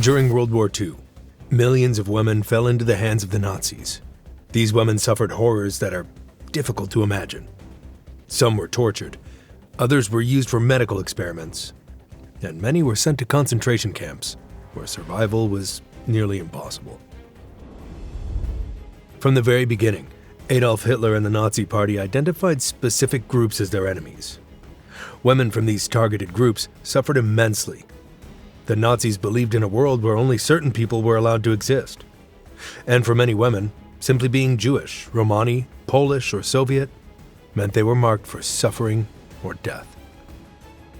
During World War II, millions of women fell into the hands of the Nazis. These women suffered horrors that are difficult to imagine. Some were tortured, others were used for medical experiments, and many were sent to concentration camps, where survival was nearly impossible. From the very beginning, Adolf Hitler and the Nazi Party identified specific groups as their enemies. Women from these targeted groups suffered immensely. The Nazis believed in a world where only certain people were allowed to exist. And for many women, simply being Jewish, Romani, Polish, or Soviet meant they were marked for suffering or death.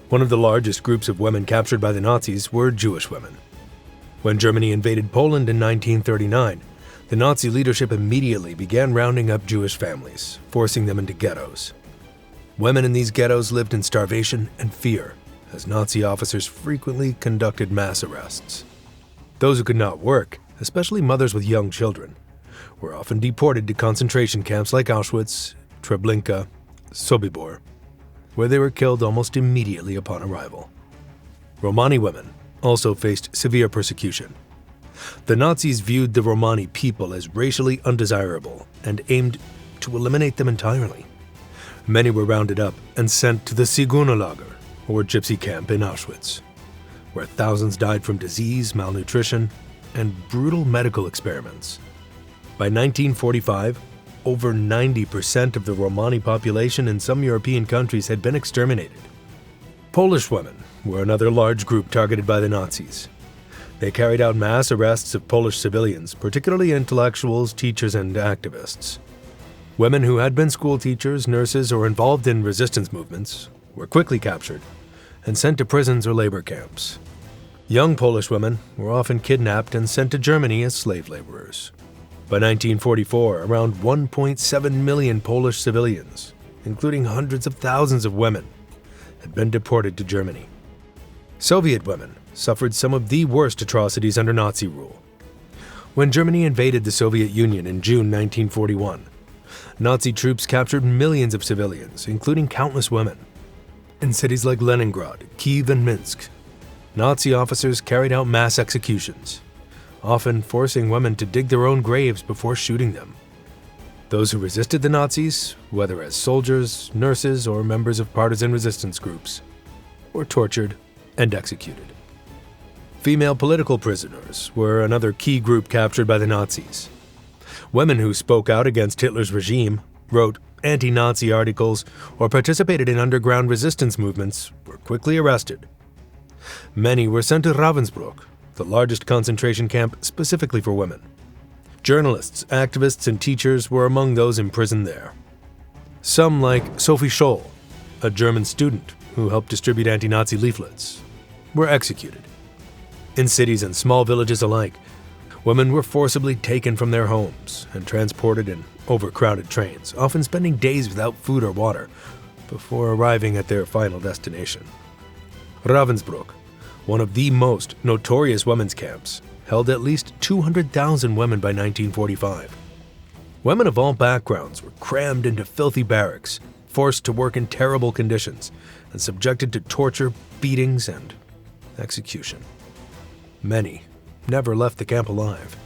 One of the largest groups of women captured by the Nazis were Jewish women. When Germany invaded Poland in 1939, the Nazi leadership immediately began rounding up Jewish families, forcing them into ghettos. Women in these ghettos lived in starvation and fear, as Nazi officers frequently conducted mass arrests. Those who could not work, especially mothers with young children, were often deported to concentration camps like Auschwitz, Treblinka, Sobibor, where they were killed almost immediately upon arrival. Romani women also faced severe persecution. The Nazis viewed the Romani people as racially undesirable and aimed to eliminate them entirely. Many were rounded up and sent to the Zigeunerlager, or gypsy camp in Auschwitz, where thousands died from disease, malnutrition, and brutal medical experiments. By 1945, over 90% of the Romani population in some European countries had been exterminated. Polish women were another large group targeted by the Nazis. They carried out mass arrests of Polish civilians, particularly intellectuals, teachers, and activists. Women who had been school teachers, nurses, or involved in resistance movements were quickly captured and sent to prisons or labor camps. Young Polish women were often kidnapped and sent to Germany as slave laborers. By 1944, around 1.7 million Polish civilians, including hundreds of thousands of women, had been deported to Germany. Soviet women suffered some of the worst atrocities under Nazi rule. When Germany invaded the Soviet Union in June 1941, Nazi troops captured millions of civilians, including countless women. In cities like Leningrad, Kiev, and Minsk, Nazi officers carried out mass executions, often forcing women to dig their own graves before shooting them. Those who resisted the Nazis, whether as soldiers, nurses, or members of partisan resistance groups, were tortured and executed. Female political prisoners were another key group captured by the Nazis. Women who spoke out against Hitler's regime, wrote anti-Nazi articles, or participated in underground resistance movements were quickly arrested. Many were sent to Ravensbrück, the largest concentration camp specifically for women. Journalists, activists, and teachers were among those imprisoned there. Some, like Sophie Scholl, a German student who helped distribute anti-Nazi leaflets, were executed. In cities and small villages alike, women were forcibly taken from their homes and transported in overcrowded trains, often spending days without food or water before arriving at their final destination. Ravensbrück, one of the most notorious women's camps, held at least 200,000 women by 1945. Women of all backgrounds were crammed into filthy barracks, forced to work in terrible conditions, and subjected to torture, beatings, and execution. Many never left the camp alive.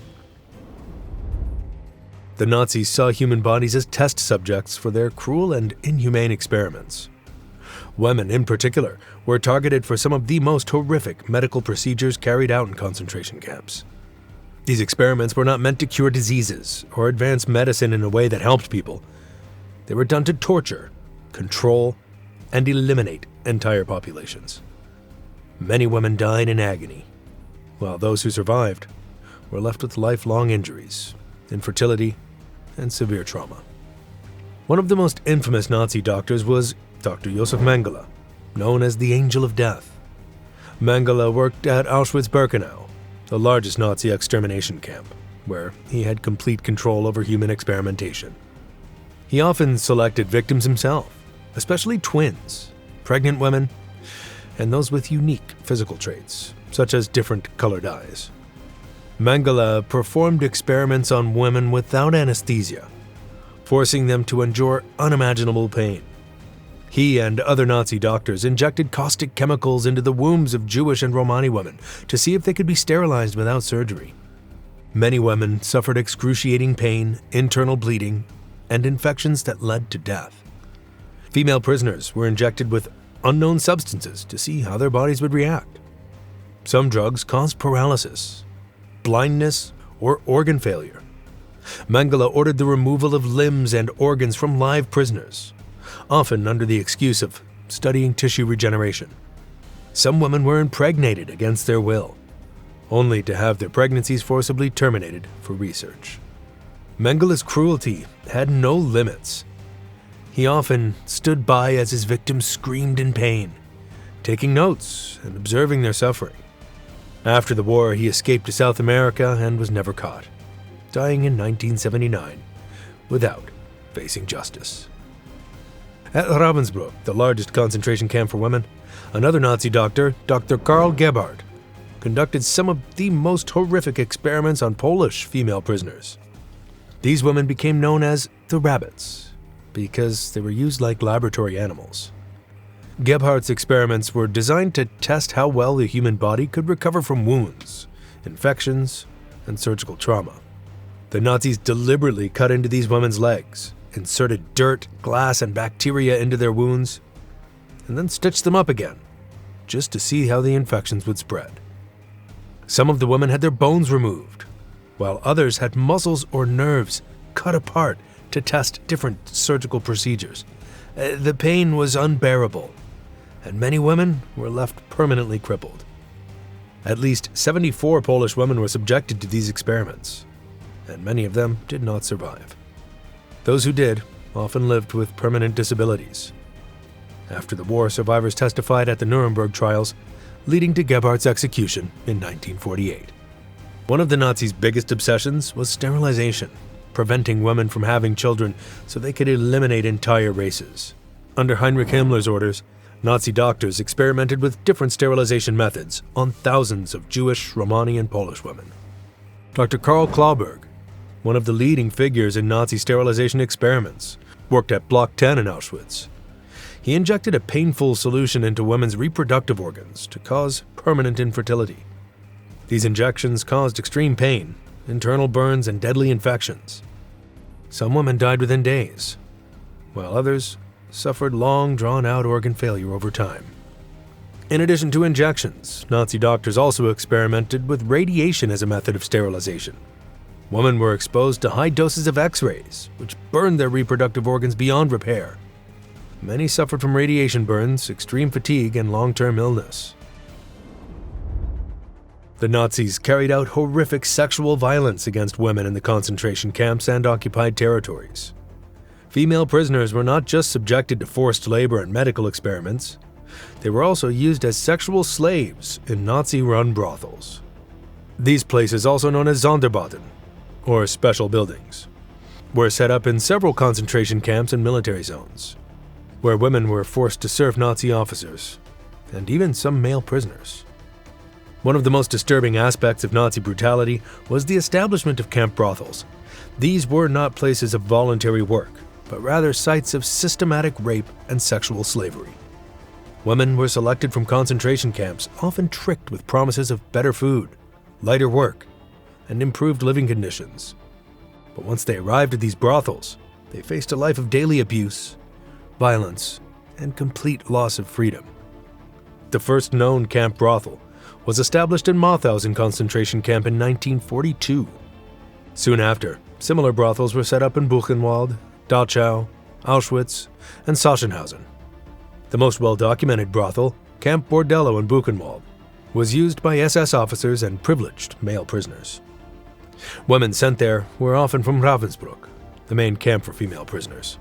The Nazis saw human bodies as test subjects for their cruel and inhumane experiments. Women, in particular, were targeted for some of the most horrific medical procedures carried out in concentration camps. These experiments were not meant to cure diseases or advance medicine in a way that helped people. They were done to torture, control, and eliminate entire populations. Many women died in agony, while those who survived were left with lifelong injuries, infertility, and severe trauma. One of the most infamous Nazi doctors was Dr. Josef Mengele, known as the Angel of Death. Mengele worked at Auschwitz-Birkenau, the largest Nazi extermination camp, where he had complete control over human experimentation. He often selected victims himself, especially twins, pregnant women, and those with unique physical traits, such as different colored eyes. Mengele performed experiments on women without anesthesia, forcing them to endure unimaginable pain. He and other Nazi doctors injected caustic chemicals into the wombs of Jewish and Romani women to see if they could be sterilized without surgery. Many women suffered excruciating pain, internal bleeding, and infections that led to death. Female prisoners were injected with unknown substances to see how their bodies would react. Some drugs caused paralysis, blindness, or organ failure. Mengele ordered the removal of limbs and organs from live prisoners, often under the excuse of studying tissue regeneration. Some women were impregnated against their will, only to have their pregnancies forcibly terminated for research. Mengele's cruelty had no limits. He often stood by as his victims screamed in pain, taking notes and observing their suffering. After the war, he escaped to South America and was never caught, dying in 1979 without facing justice. At Ravensbrück, the largest concentration camp for women, another Nazi doctor, Dr. Karl Gebhardt, conducted some of the most horrific experiments on Polish female prisoners. These women became known as the rabbits because they were used like laboratory animals. Gebhardt's experiments were designed to test how well the human body could recover from wounds, infections, and surgical trauma. The Nazis deliberately cut into these women's legs, inserted dirt, glass, and bacteria into their wounds, and then stitched them up again, just to see how the infections would spread. Some of the women had their bones removed, while others had muscles or nerves cut apart to test different surgical procedures. The pain was unbearable, and many women were left permanently crippled. At least 74 Polish women were subjected to these experiments, and many of them did not survive. Those who did often lived with permanent disabilities. After the war, survivors testified at the Nuremberg trials, leading to Gebhardt's execution in 1948. One of the Nazis' biggest obsessions was sterilization, preventing women from having children so they could eliminate entire races. Under Heinrich Himmler's orders, Nazi doctors experimented with different sterilization methods on thousands of Jewish, Romani, and Polish women. Dr. Karl Klauberg, one of the leading figures in Nazi sterilization experiments, worked at Block 10 in Auschwitz. He injected a painful solution into women's reproductive organs to cause permanent infertility. These injections caused extreme pain, internal burns, and deadly infections. Some women died within days, while others suffered long, drawn-out organ failure over time. In addition to injections, Nazi doctors also experimented with radiation as a method of sterilization. Women were exposed to high doses of X-rays, which burned their reproductive organs beyond repair. Many suffered from radiation burns, extreme fatigue, and long-term illness. The Nazis carried out horrific sexual violence against women in the concentration camps and occupied territories. Female prisoners were not just subjected to forced labor and medical experiments, they were also used as sexual slaves in Nazi-run brothels. These places, also known as Sonderbauten, or special buildings, were set up in several concentration camps and military zones, where women were forced to serve Nazi officers, and even some male prisoners. One of the most disturbing aspects of Nazi brutality was the establishment of camp brothels. These were not places of voluntary work, but rather sites of systematic rape and sexual slavery. Women were selected from concentration camps, often tricked with promises of better food, lighter work, and improved living conditions. But once they arrived at these brothels, they faced a life of daily abuse, violence, and complete loss of freedom. The first known camp brothel was established in Mauthausen concentration camp in 1942. Soon after, similar brothels were set up in Buchenwald, Dachau, Auschwitz, and Sachsenhausen. The most well-documented brothel, Camp Bordello in Buchenwald, was used by SS officers and privileged male prisoners. Women sent there were often from Ravensbrück, the main camp for female prisoners.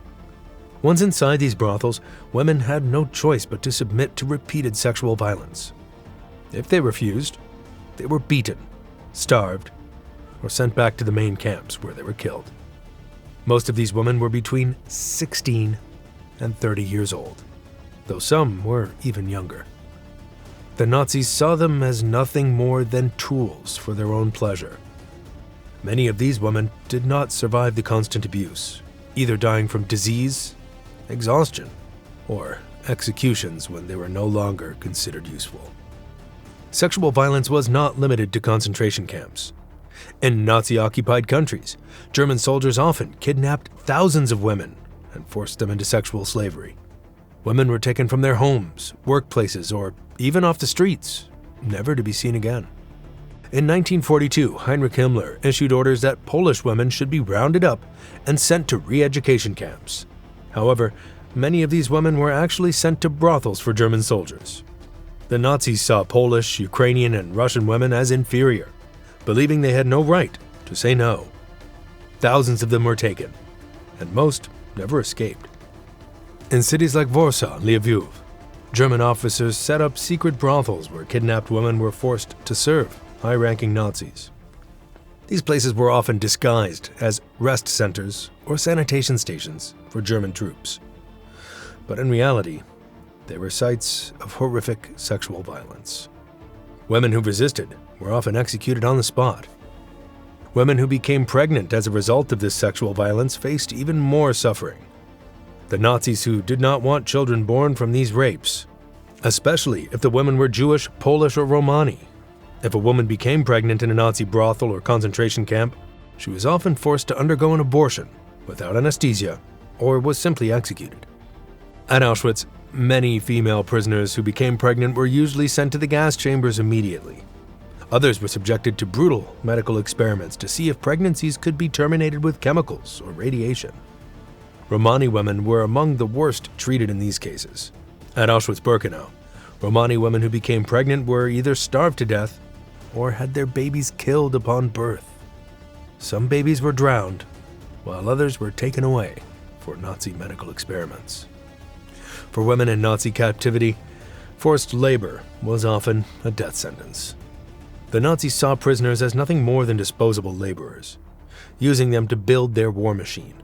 Once inside these brothels, women had no choice but to submit to repeated sexual violence. If they refused, they were beaten, starved, or sent back to the main camps where they were killed. Most of these women were between 16 and 30 years old, though some were even younger. The Nazis saw them as nothing more than tools for their own pleasure. Many of these women did not survive the constant abuse, either dying from disease, exhaustion, or executions when they were no longer considered useful. Sexual violence was not limited to concentration camps. In Nazi-occupied countries, German soldiers often kidnapped thousands of women and forced them into sexual slavery. Women were taken from their homes, workplaces, or even off the streets, never to be seen again. In 1942, Heinrich Himmler issued orders that Polish women should be rounded up and sent to re-education camps. However, many of these women were actually sent to brothels for German soldiers. The Nazis saw Polish, Ukrainian, and Russian women as inferior, believing they had no right to say no. Thousands of them were taken, and most never escaped. In cities like Warsaw and Lviv, German officers set up secret brothels where kidnapped women were forced to serve high-ranking Nazis. These places were often disguised as rest centers or sanitation stations for German troops. But in reality, they were sites of horrific sexual violence. Women who resisted were often executed on the spot. Women who became pregnant as a result of this sexual violence faced even more suffering. The Nazis who did not want children born from these rapes, especially if the women were Jewish, Polish, or Romani. If a woman became pregnant in a Nazi brothel or concentration camp, she was often forced to undergo an abortion without anesthesia or was simply executed. At Auschwitz, many female prisoners who became pregnant were usually sent to the gas chambers immediately. Others were subjected to brutal medical experiments to see if pregnancies could be terminated with chemicals or radiation. Romani women were among the worst treated in these cases. At Auschwitz-Birkenau, Romani women who became pregnant were either starved to death or had their babies killed upon birth. Some babies were drowned, while others were taken away for Nazi medical experiments. For women in Nazi captivity, forced labor was often a death sentence. The Nazis saw prisoners as nothing more than disposable laborers, using them to build their war machine.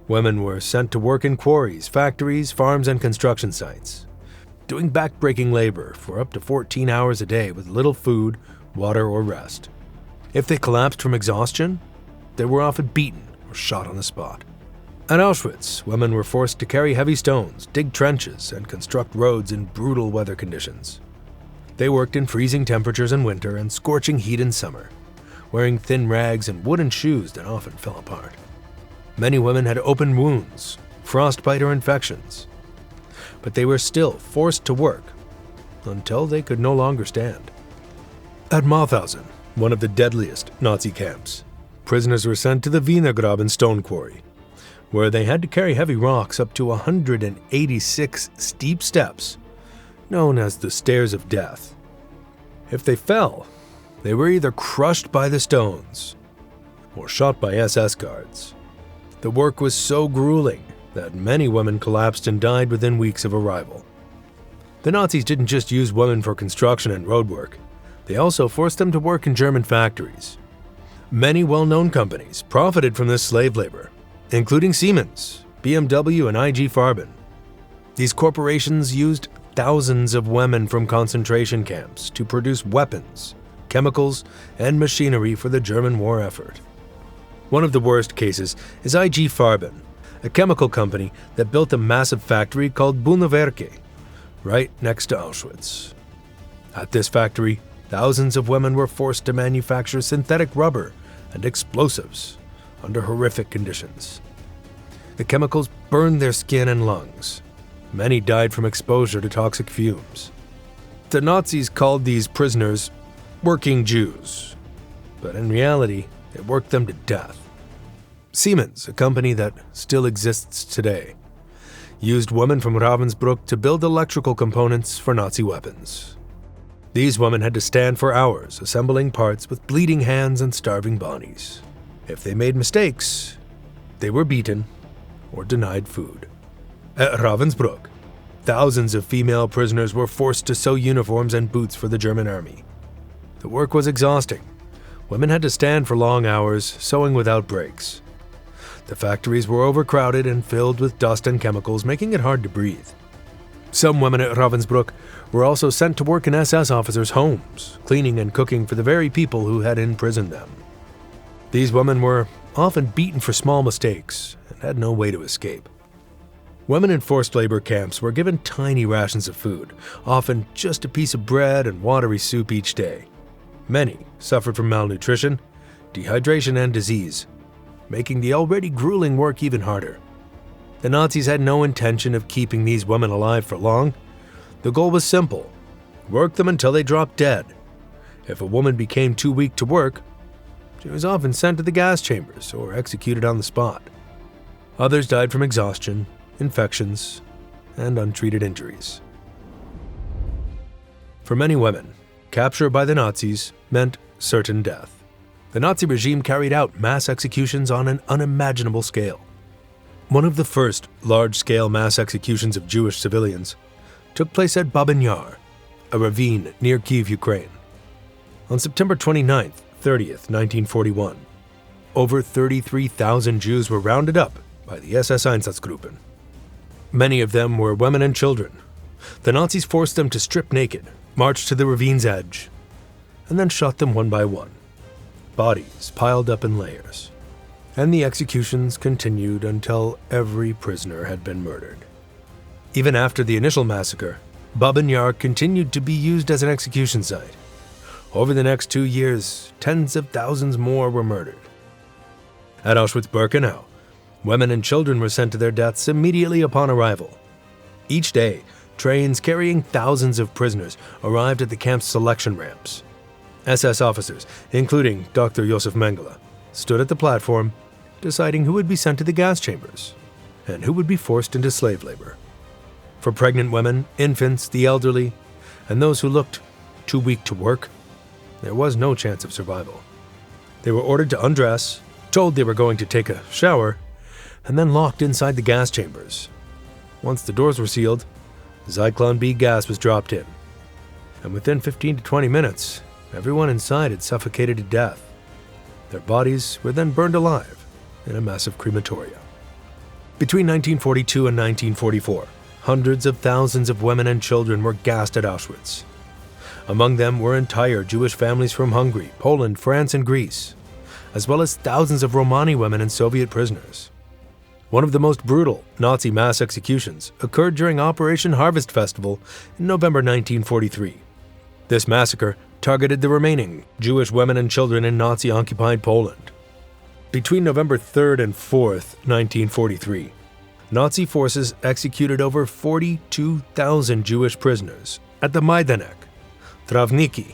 Women were sent to work in quarries, factories, farms, and construction sites, doing back-breaking labor for up to 14 hours a day with little food, water, or rest. If they collapsed from exhaustion, they were often beaten or shot on the spot. At Auschwitz, women were forced to carry heavy stones, dig trenches, and construct roads in brutal weather conditions. They worked in freezing temperatures in winter and scorching heat in summer, wearing thin rags and wooden shoes that often fell apart. Many women had open wounds, frostbite, or infections, but they were still forced to work until they could no longer stand. At Mauthausen, one of the deadliest Nazi camps, prisoners were sent to the Wienergraben stone quarry, where they had to carry heavy rocks up to 186 steep steps, known as the Stairs of Death. If they fell, they were either crushed by the stones or shot by SS guards. The work was so grueling that many women collapsed and died within weeks of arrival. The Nazis didn't just use women for construction and road work, they also forced them to work in German factories. Many well-known companies profited from this slave labor, including Siemens, BMW, and IG Farben. These corporations used thousands of women from concentration camps to produce weapons, chemicals, and machinery for the German war effort. One of the worst cases is IG Farben, a chemical company that built a massive factory called Bühnewerke, right next to Auschwitz. At this factory, thousands of women were forced to manufacture synthetic rubber and explosives under horrific conditions. The chemicals burned their skin and lungs. Many died from exposure to toxic fumes. The Nazis called these prisoners working Jews, but in reality, they worked them to death. Siemens, a company that still exists today, used women from Ravensbrück to build electrical components for Nazi weapons. These women had to stand for hours assembling parts with bleeding hands and starving bodies. If they made mistakes, they were beaten or denied food. At Ravensbrück, thousands of female prisoners were forced to sew uniforms and boots for the German army. The work was exhausting. Women had to stand for long hours, sewing without breaks. The factories were overcrowded and filled with dust and chemicals, making it hard to breathe. Some women at Ravensbrück were also sent to work in SS officers' homes, cleaning and cooking for the very people who had imprisoned them. These women were often beaten for small mistakes and had no way to escape. Women in forced labor camps were given tiny rations of food, often just a piece of bread and watery soup each day. Many suffered from malnutrition, dehydration, and disease, making the already grueling work even harder. The Nazis had no intention of keeping these women alive for long. The goal was simple: work them until they dropped dead. If a woman became too weak to work, she was often sent to the gas chambers or executed on the spot. Others died from exhaustion, infections, and untreated injuries. For many women, capture by the Nazis meant certain death. The Nazi regime carried out mass executions on an unimaginable scale. One of the first large-scale mass executions of Jewish civilians took place at Babyn Yar, a ravine near Kyiv, Ukraine. On September 29th, 30th, 1941, over 33,000 Jews were rounded up by the SS Einsatzgruppen. Many of them were women and children. The Nazis forced them to strip naked, march to the ravine's edge, and then shot them one by one. Bodies piled up in layers. And the executions continued until every prisoner had been murdered. Even after the initial massacre, Babyn Yar continued to be used as an execution site. Over the next 2 years, tens of thousands more were murdered. At Auschwitz-Birkenau, women and children were sent to their deaths immediately upon arrival. Each day, trains carrying thousands of prisoners arrived at the camp's selection ramps. SS officers, including Dr. Josef Mengele, stood at the platform, deciding who would be sent to the gas chambers and who would be forced into slave labor. For pregnant women, infants, the elderly, and those who looked too weak to work, there was no chance of survival. They were ordered to undress, told they were going to take a shower, and then locked inside the gas chambers. Once the doors were sealed, Zyklon B gas was dropped in, and within 15 to 20 minutes, everyone inside had suffocated to death. Their bodies were then burned alive in a massive crematoria. Between 1942 and 1944, hundreds of thousands of women and children were gassed at Auschwitz. Among them were entire Jewish families from Hungary, Poland, France, and Greece, as well as thousands of Romani women and Soviet prisoners. One of the most brutal Nazi mass executions occurred during Operation Harvest Festival in November 1943. This massacre targeted the remaining Jewish women and children in Nazi-occupied Poland. Between November 3rd and 4th, 1943, Nazi forces executed over 42,000 Jewish prisoners at the Majdanek, Trawniki,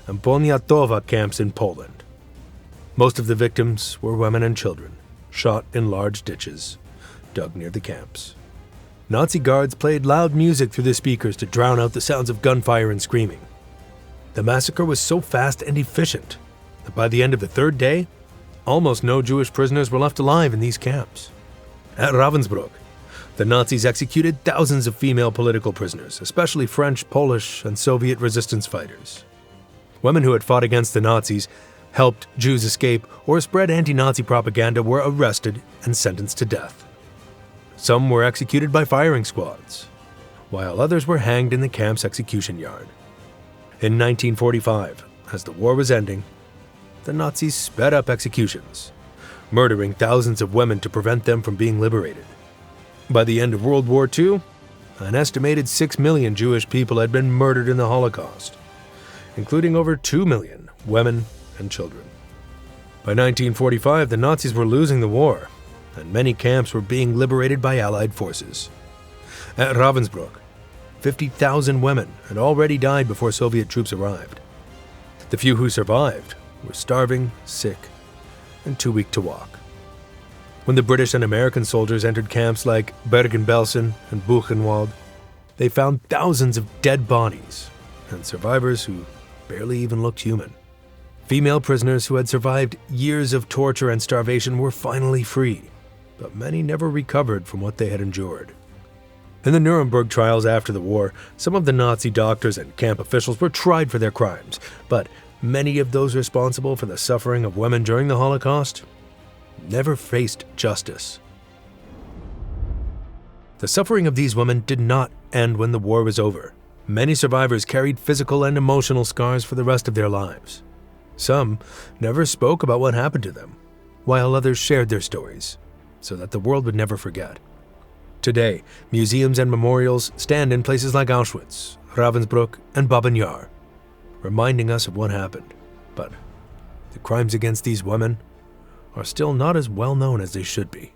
and Poniatowa camps in Poland. Most of the victims were women and children, shot in large ditches dug near the camps. Nazi guards played loud music through the speakers to drown out the sounds of gunfire and screaming. The massacre was so fast and efficient that by the end of the third day, almost no Jewish prisoners were left alive in these camps. At Ravensbrück, the Nazis executed thousands of female political prisoners, especially French, Polish, and Soviet resistance fighters. Women who had fought against the Nazis, helped Jews escape, or spread anti-Nazi propaganda were arrested and sentenced to death. Some were executed by firing squads, while others were hanged in the camp's execution yard. In 1945, as the war was ending, the Nazis sped up executions, murdering thousands of women to prevent them from being liberated. By the end of World War II, an estimated 6 million Jewish people had been murdered in the Holocaust, including over 2 million women and children. By 1945, the Nazis were losing the war, and many camps were being liberated by Allied forces. At Ravensbrück, 50,000 women had already died before Soviet troops arrived. The few who survived were starving, sick, and too weak to walk. When the British and American soldiers entered camps like Bergen-Belsen and Buchenwald, they found thousands of dead bodies and survivors who barely even looked human. Female prisoners who had survived years of torture and starvation were finally free, but many never recovered from what they had endured. In the Nuremberg trials after the war, some of the Nazi doctors and camp officials were tried for their crimes, but many of those responsible for the suffering of women during the Holocaust never faced justice. The suffering of these women did not end when the war was over. Many survivors carried physical and emotional scars for the rest of their lives. Some never spoke about what happened to them, while others shared their stories so that the world would never forget. Today, museums and memorials stand in places like Auschwitz, Ravensbrück, and Babin Yar, reminding us of what happened. But the crimes against these women are still not as well known as they should be.